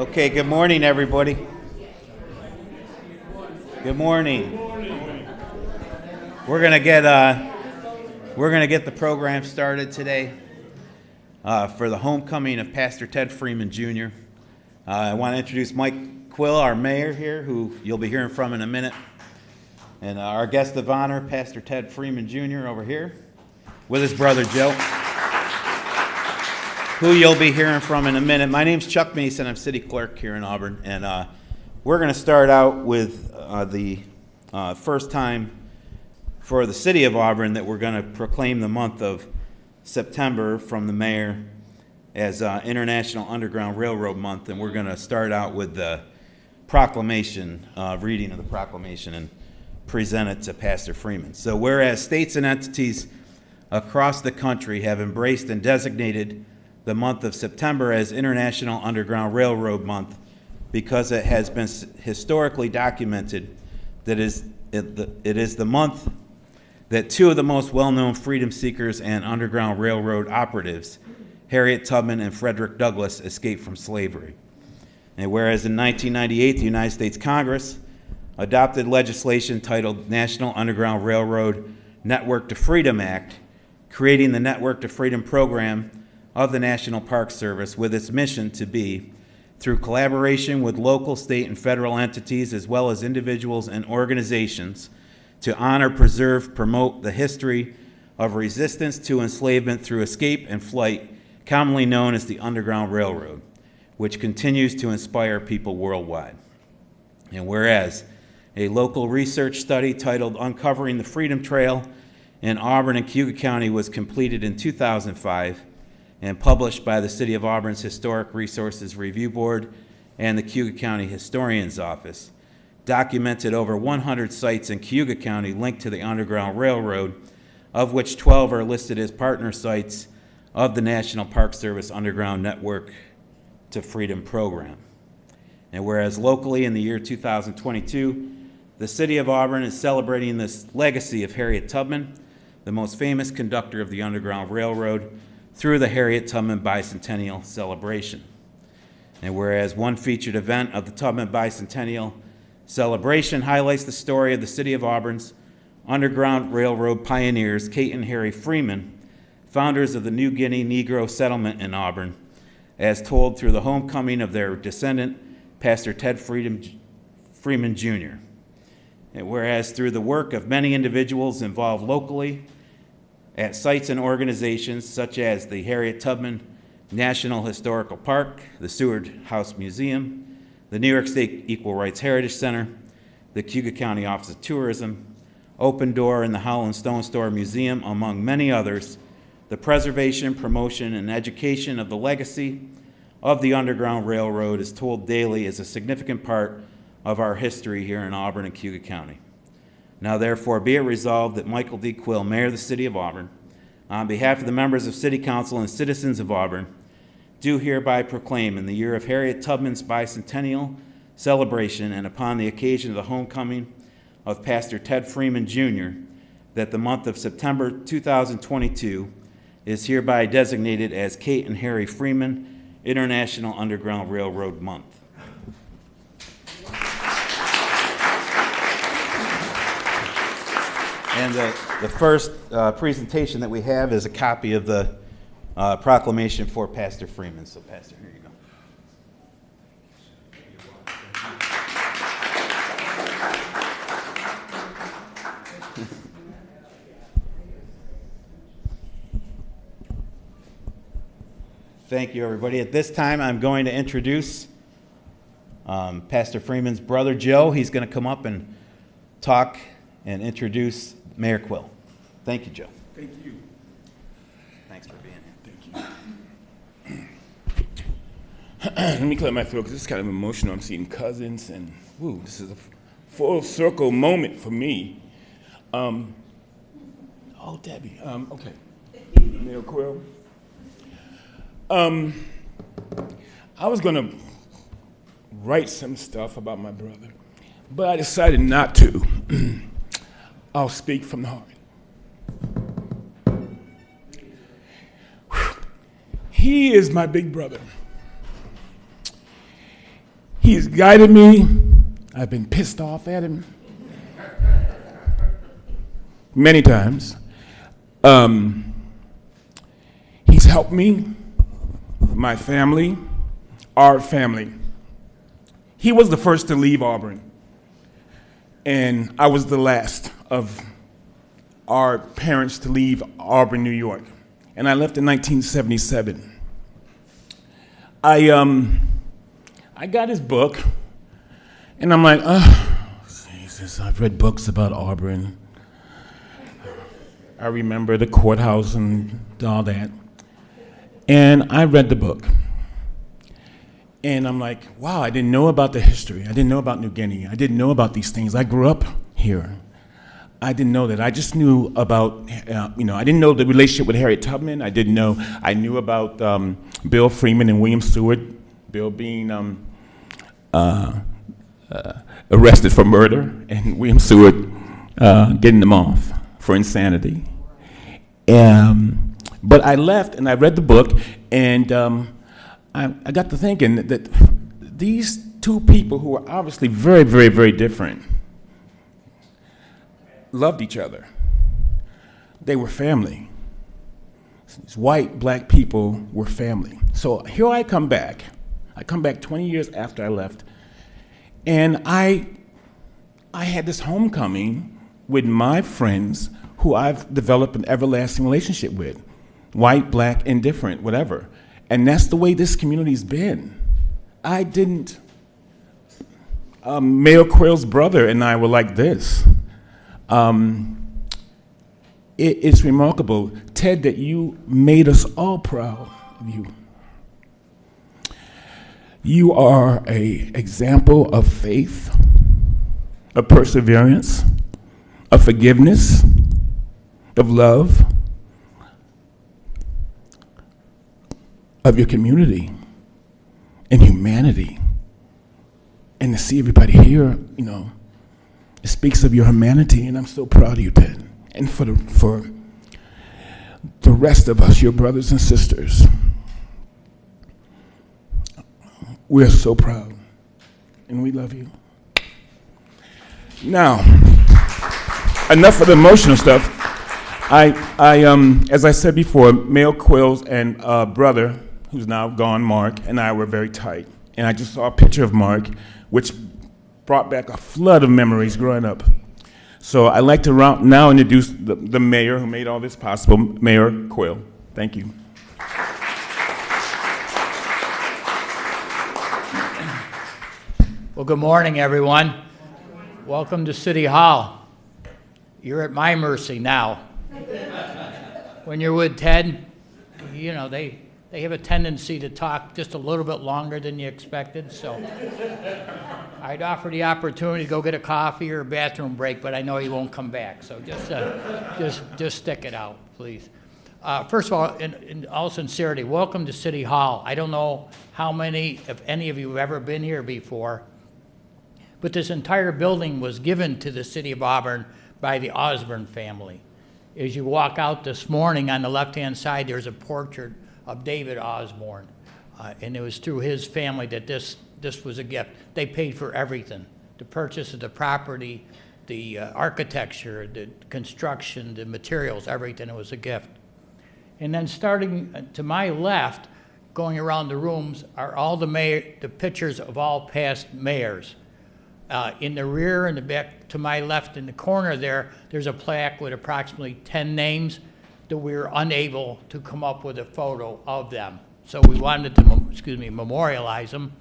Okay, good morning, everybody. Good morning. We're gonna get the program started today for the homecoming of Pastor Ted Freeman Jr. I want to introduce Mike Quill, our mayor here, who you'll be hearing from in a minute, and our guest of honor, Pastor Ted Freeman Jr. over here, with his brother Joe, who you'll be hearing from in a minute. My name's Chuck Mason. I'm city clerk here in Auburn, and we're going to start out with the first time for the City of Auburn that we're going to proclaim the month of September from the mayor as International Underground Railroad Month, and we're going to start out with the proclamation, reading of the proclamation, and present it to Pastor Freeman. So whereas states and entities across the country have embraced and designated the month of September as International Underground Railroad Month because it has been historically documented that it is the month that two of the most well-known freedom seekers and Underground Railroad operatives, Harriet Tubman and Frederick Douglass, escaped from slavery. And whereas in 1998, the United States Congress adopted legislation titled National Underground Railroad Network to Freedom Act, creating the Network to Freedom program of the National Park Service with its mission to be, through collaboration with local, state, and federal entities, as well as individuals and organizations, to honor, preserve, promote the history of resistance to enslavement through escape and flight, commonly known as the Underground Railroad, which continues to inspire people worldwide. And whereas a local research study titled Uncovering the Freedom Trail in Auburn and Cayuga County was completed in 2005 and published by the City of Auburn's Historic Resources Review Board and the Cayuga County Historian's Office, documented over 100 sites in Cayuga County linked to the Underground Railroad, of which 12 are listed as partner sites of the National Park Service Underground Network to Freedom program. And whereas locally in the year 2022, the City of Auburn is celebrating this legacy of Harriet Tubman, the most famous conductor of the Underground Railroad, through the Harriet Tubman Bicentennial celebration. And whereas one featured event of the Tubman Bicentennial celebration highlights the story of the City of Auburn's Underground Railroad pioneers, Kate and Harry Freeman, founders of the New Guinea Negro settlement in Auburn, as told through the homecoming of their descendant, Pastor Ted Freeman Jr. And whereas through the work of many individuals involved locally at sites and organizations such as the Harriet Tubman National Historical Park, the Seward House Museum, the New York State Equal Rights Heritage Center, the Cayuga County Office of Tourism, Open Door, and the Howland Stone Store Museum, among many others, the preservation, promotion, and education of the legacy of the Underground Railroad is told daily as a significant part of our history here in Auburn and Cayuga County. Now therefore be it resolved that Michael D. Quill, Mayor of the City of Auburn, on behalf of the members of City Council and citizens of Auburn, do hereby proclaim in the year of Harriet Tubman's bicentennial celebration and upon the occasion of the homecoming of Pastor Ted Freeman Jr., that the month of September 2022 is hereby designated as Kate and Harry Freeman International Underground Railroad Month. And the first presentation that we have is a copy of the proclamation for Pastor Freeman. So, Pastor, here you go. Thank you, everybody. At this time, I'm going to introduce Pastor Freeman's brother, Joe. He's going to come up and talk and introduce Mayor Quill. Thank you, Joe. Thank you. Thanks for being here. Thank you. Let me clear my throat because this is kind of emotional. I'm seeing cousins, and woo, this is a full circle moment for me. Oh, Debbie. Okay. Mayor Quill. I was going to write some stuff about my brother, but I decided not to. I'll speak from the heart. He is my big brother. He's guided me. I've been pissed off at him many times. He's helped me, my family, our family. He was the first to leave Auburn, and I was the last of our parents to leave Auburn, New York. And I left in 1977. I got his book, and I'm like, oh, Jesus, I've read books about Auburn. I remember the courthouse and all that. And I read the book. And I'm like, wow, I didn't know about the history. I didn't know about New Guinea. I didn't know about these things. I grew up here. I didn't know that. I just knew about, I didn't know the relationship with Harriet Tubman. I knew about Bill Freeman and William Seward. Bill being arrested for murder, and William Seward getting them off for insanity. But I left and I read the book, and I got to thinking that these two people who are obviously very, very, very different loved each other. They were family. These white, black people were family. So here I come back. I come back 20 years after I left, and I had this homecoming with my friends who I've developed an everlasting relationship with. White, black, indifferent, whatever. And that's the way this community's been. I didn't, Mayor Quill's brother and I were like this. It's remarkable, Ted, that you made us all proud of you. You are an example of faith, of perseverance, of forgiveness, of love, of your community and humanity. And to see everybody here, it speaks of your humanity, and I'm so proud of you, Ted. And for the rest of us, your brothers and sisters, we're so proud, and we love you. Now, enough of the emotional stuff. As I said before, Mayor Quill's and brother, who's now gone, Mark, and I were very tight. And I just saw a picture of Mark, which brought back a flood of memories growing up. So I'd like to now introduce the mayor who made all this possible, Mayor Quill. Thank you. Well, good morning, everyone. Welcome to City Hall. You're at my mercy now. When you're with Ted, they have a tendency to talk just a little bit longer than you expected, so I'd offer the opportunity to go get a coffee or a bathroom break, but I know he won't come back, so just stick it out, please. First of all, in all sincerity, welcome to City Hall. I don't know how many, if any of you have ever been here before, but this entire building was given to the City of Auburn by the Osborne family. As you walk out this morning, on the left-hand side, there's a portrait of David Osborne, and it was through his family that this was a gift. They paid for everything, the purchase of the property, the architecture, the construction, the materials, everything. It was a gift. And then starting to my left, going around the rooms, are all the pictures of all past mayors. In the rear and the back to my left in the corner there's a plaque with approximately 10 names that we were unable to come up with a photo of them. So we wanted to, memorialize them.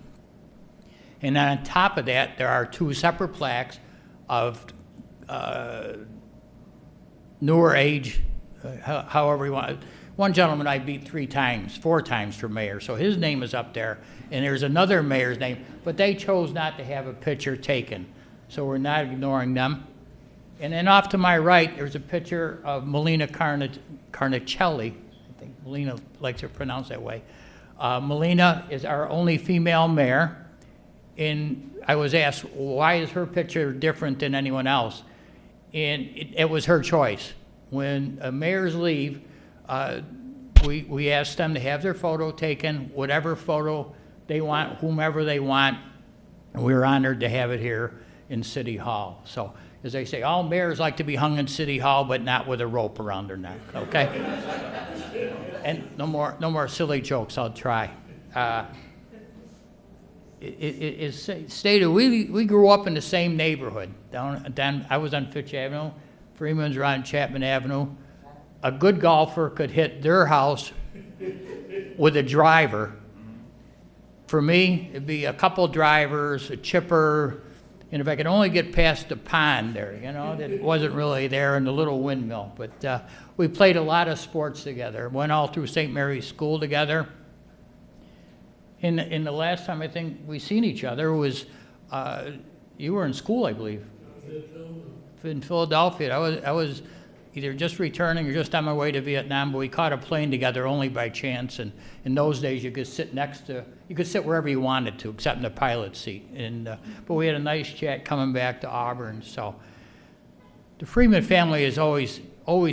And then on top of that, there are two separate plaques of newer age, however you want. One gentleman I beat 4 times for mayor, so his name is up there. And there's another mayor's name, but they chose not to have a picture taken. So we're not ignoring them. And then off to my right, there's a picture of Melina Carnicelli. I think Melina likes to pronounce that way. Melina is our only female mayor. And I was asked, why is her picture different than anyone else? And it was her choice. When mayors leave, we ask them to have their photo taken, whatever photo they want, whomever they want, And we were honored to have it here in City Hall. So, as they say, all mayors like to be hung in City Hall, but not with a rope around their neck, okay? And no more silly jokes, I'll try. It's stated, we grew up in the same neighborhood. Down, I was on Fitch Avenue, Freeman's were on Chapman Avenue. A good golfer could hit their house with a driver. For me, it'd be a couple drivers, a chipper, and if I could only get past the pond there, that wasn't really there, and the little windmill. But we played a lot of sports together, went all through St. Mary's School together. In the last time I think we seen each other was, you were in school, I believe. In Philadelphia. I was either just returning or just on my way to Vietnam, but we caught a plane together only by chance. And in those days, you could sit wherever you wanted to, except in the pilot seat. But we had a nice chat coming back to Auburn. So the Freeman family has always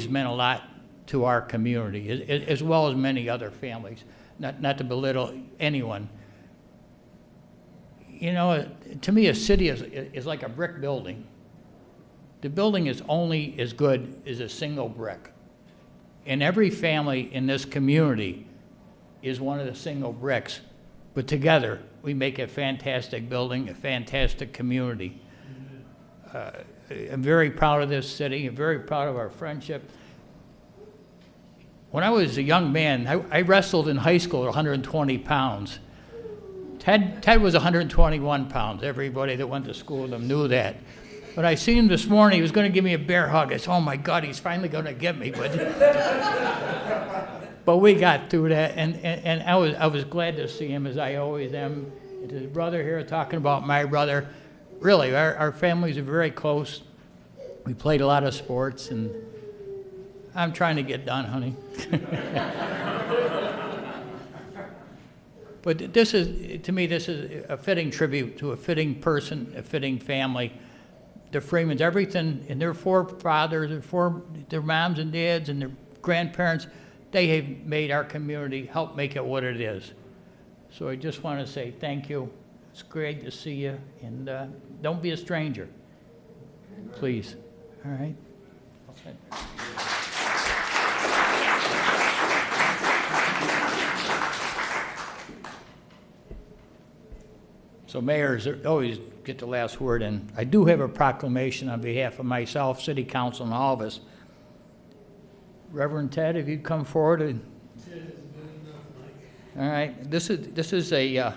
meant a lot to our community, as well as many other families. Not to belittle anyone. To me, a city is like a brick building. The building is only as good as a single brick. And every family in this community is one of the single bricks. But together, we make a fantastic building, a fantastic community. I'm very proud of this city. I'm very proud of our friendship. When I was a young man, I wrestled in high school at 120 pounds. Ted was 121 pounds. Everybody that went to school with him knew that. But I seen him this morning. He was going to give me a bear hug. I said, oh, my God, he's finally going to get me. But we got through that, and I was glad to see him, as I always am. And his brother here, talking about my brother. Really, our families are very close. We played a lot of sports, and I'm trying to get done, honey. But to me, this is a fitting tribute to a fitting person, a fitting family. The Freemans, everything, and their forefathers, their moms and dads and their grandparents, they have made our community, helped make it what it is. So I just want to say thank you. It's great to see you, and don't be a stranger, please. All right? So mayors always get the last word, and I do have a proclamation on behalf of myself, City Council, and all of us. Reverend Ted, if you'd come forward. Ted is good enough, Mike. All right. This is a,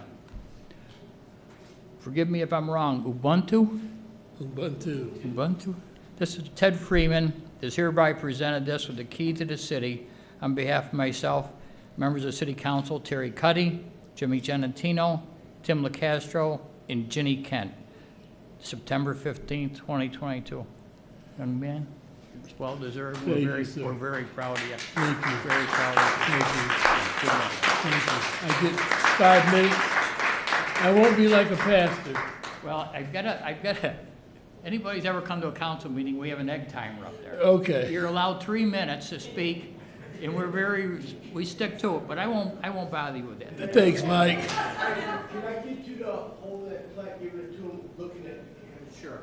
forgive me if I'm wrong, Ubuntu? Ubuntu. This is Ted Freeman is hereby presented this with the key to the city on behalf of myself, members of City Council, Terry Cuddy, Jimmy Genentino, Tim LaCastro, and Ginny Kent. September 15th, 2022. Young man, it's well deserved. We're very proud of you. Thank you. Very proud of you. Thank you. Thank you. I get 5 minutes. I won't be like a pastor. Well, I've got to, anybody's ever come to a council meeting, we have an egg timer up there. Okay. You're allowed 3 minutes to speak, and we stick to it, but I won't bother you with that. Thanks, Mike. Can I get you to hold that plaque, give it to him, looking at him? Sure.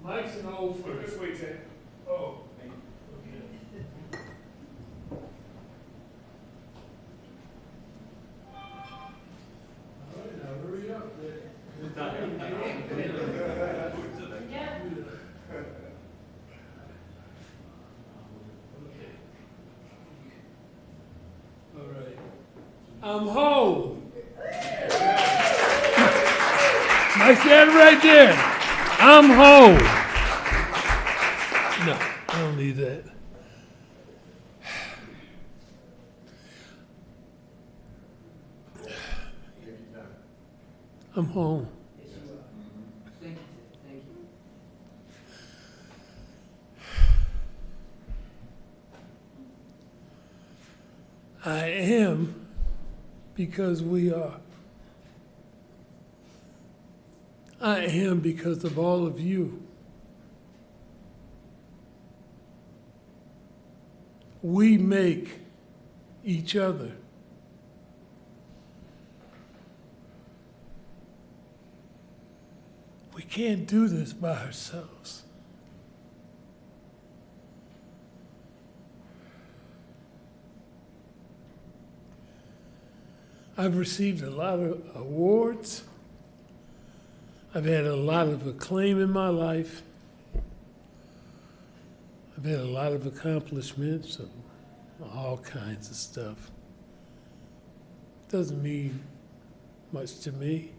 Mike's an old friend. This way, Ted. Oh. All right, now hurry up there. All right. I'm home. Mike, stand right there. I'm home. No, I don't need that. I'm home. I am because we are. I am because of all of you. We make each other. We can't do this by ourselves. I've received a lot of awards. I've had a lot of acclaim in my life. I've had a lot of accomplishments of all kinds of stuff. Doesn't mean much to me.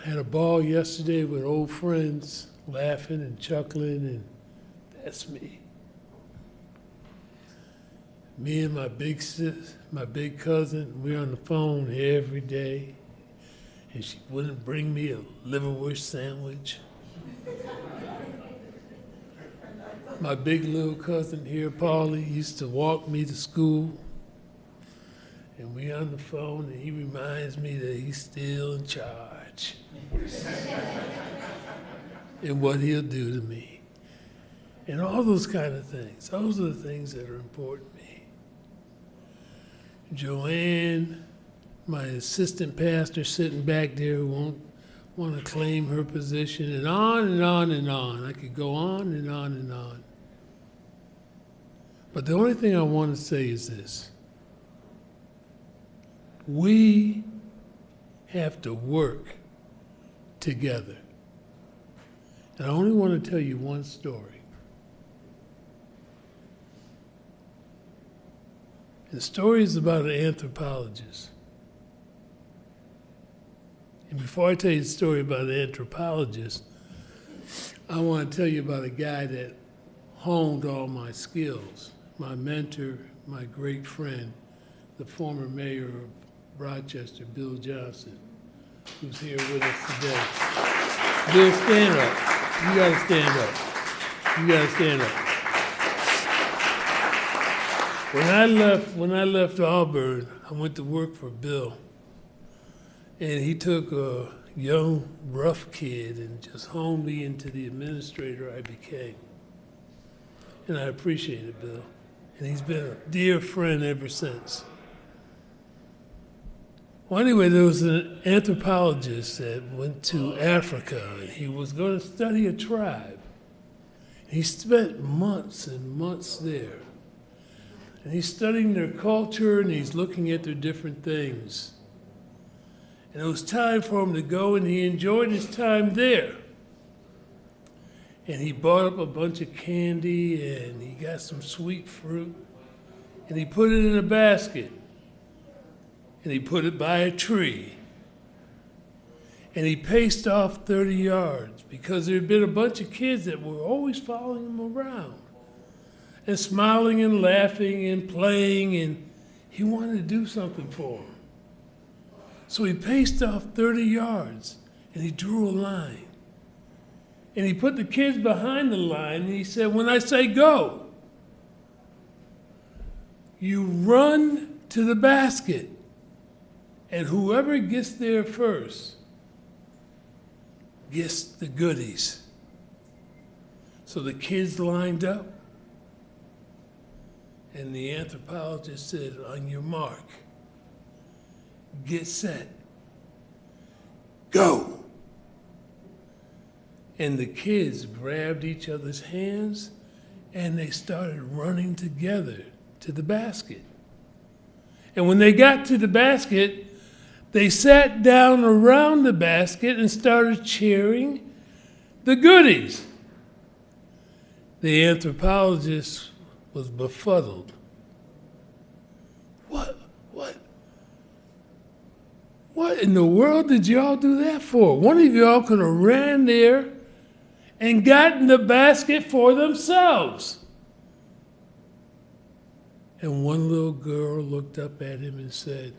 I had a ball yesterday with old friends, laughing and chuckling, and that's me. Me and my big cousin, we're on the phone every day, and she wouldn't bring me a liverwurst sandwich. My big little cousin here, Paulie, used to walk me to school, and we on the phone, and he reminds me that he's still in charge and what he'll do to me. And all those kind of things. Those are the things that are important to me. Joanne, my assistant pastor sitting back there, won't want to claim her position, and on and on and on. I could go on and on and on. But the only thing I want to say is this. We have to work together. And I only want to tell you one story. The story is about an anthropologist. And before I tell you the story about an anthropologist, I want to tell you about a guy that honed all my skills. My mentor, my great friend, the former mayor of Rochester, Bill Johnson, who's here with us today. Bill, stand up. You gotta stand up. You gotta stand up. When I left Auburn, I went to work for Bill. And he took a young, rough kid and just honed me into the administrator I became. And I appreciate it, Bill. And he's been a dear friend ever since. Well, anyway, there was an anthropologist that went to Africa, and he was going to study a tribe. He spent months and months there. And he's studying their culture, and he's looking at their different things. And it was time for him to go, and he enjoyed his time there. And he bought up a bunch of candy, and he got some sweet fruit, and he put it in a basket. And he put it by a tree. And he paced off 30 yards because there had been a bunch of kids that were always following him around and smiling and laughing and playing, and he wanted to do something for them. So he paced off 30 yards and he drew a line. And he put the kids behind the line and he said, when I say go, you run to the basket. And whoever gets there first gets the goodies. So the kids lined up, and the anthropologist said, on your mark, get set, go. And the kids grabbed each other's hands, and they started running together to the basket. And when they got to the basket, they sat down around the basket and started sharing the goodies. The anthropologist was befuddled. What in the world did y'all do that for? One of y'all could have ran there and gotten the basket for themselves. And one little girl looked up at him and said,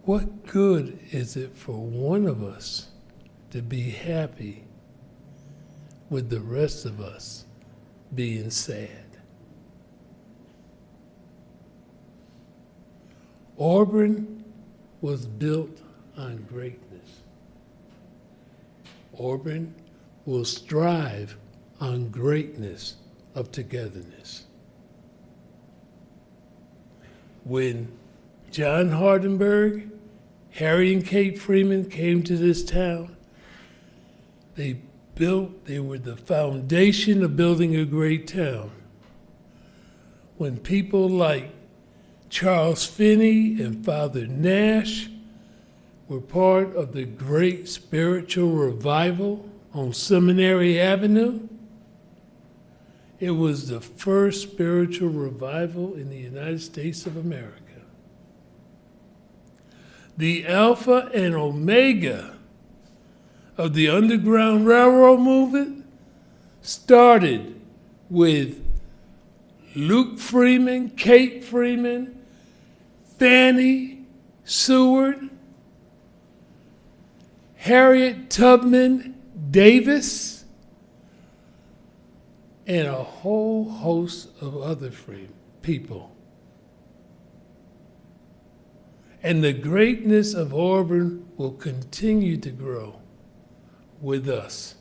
what good is it for one of us to be happy with the rest of us being sad? Auburn was built on greatness. Auburn will strive on greatness of togetherness. When John Hardenberg, Harriet and Kate Freeman came to this town, they were the foundation of building a great town. When people like Charles Finney and Father Nash were part of the great spiritual revival on Seminary Avenue, it was the first spiritual revival in the United States of America. The Alpha and Omega of the Underground Railroad movement started with Luke Freeman, Kate Freeman, Fannie Seward, Harriet Tubman Davis, and a whole host of other people. And the greatness of Auburn will continue to grow with us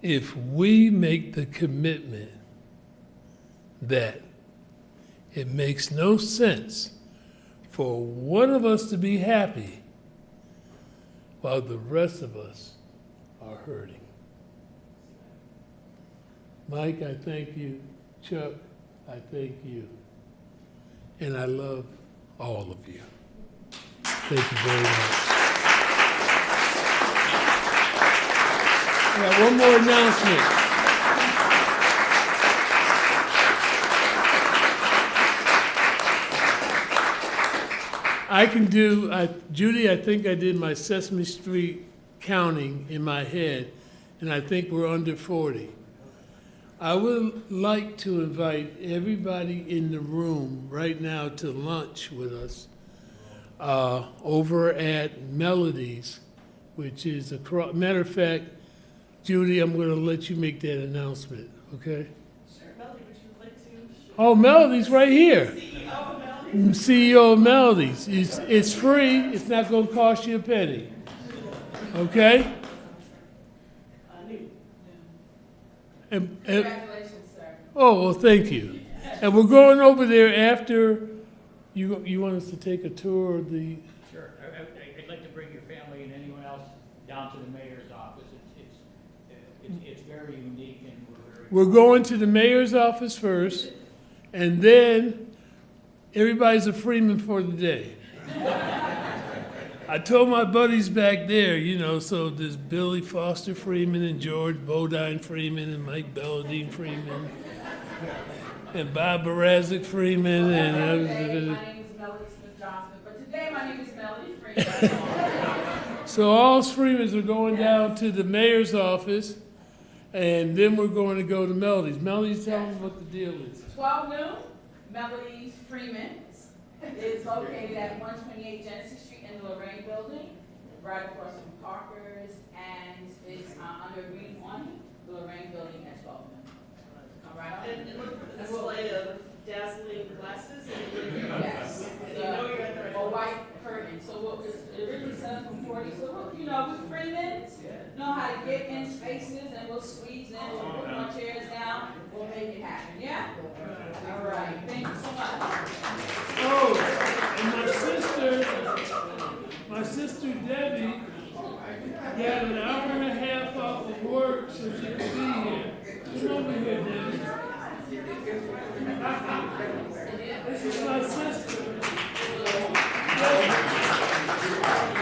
if we make the commitment that it makes no sense for one of us to be happy while the rest of us are hurting. Mike, I thank you. Chuck, I thank you. And I love all of you. Thank you very much. I got one more announcement. Judy, I think I did my Sesame Street counting in my head, and I think we're under 40. I would like to invite everybody in the room right now to lunch with us over at Melody's, which is matter of fact, Judy, I'm going to let you make that announcement, okay? Sure, Melody, would you like to? Oh, Melody's right here. CEO of Melody's. It's free. It's not going to cost you a penny. Okay? Congratulations, sir. Oh, well, thank you. And we're going over there after you want us to take a tour of the... Sure. I'd like to bring your family and anyone else down to the mayor's office. It's very unique, and We're going to the mayor's office first, and then everybody's a Freeman for the day. I told my buddies back there, so there's Billy Foster Freeman and George Bodine Freeman and Mike Belladine Freeman and Bob Barazic Freeman. My name is Melody Smith Johnson, but today my name is Melody Freeman. So all us Freemans are going down to the mayor's office, and then we're going to go to Melody's. Melody's, tell them what the deal is. 12 noon, Melody's Freeman is located at 128 Genesee Street in the Lorraine Building, right across from Parker's, and it's under Green Awning, the Lorraine Building at 12 noon. Come right on. And look for the display of dazzling glasses. Yes. And you know you're at the right A white curtain. So it's originally 7:40. So we Freemans know how to get in spaces, and we'll squeeze in. We'll put our chairs down. We'll make it happen. Yeah. All right. Thank you so much. Oh, and my sister Debbie got an hour and a half off of work so she could be here. Come over here, Debbie. This is my sister. Debbie.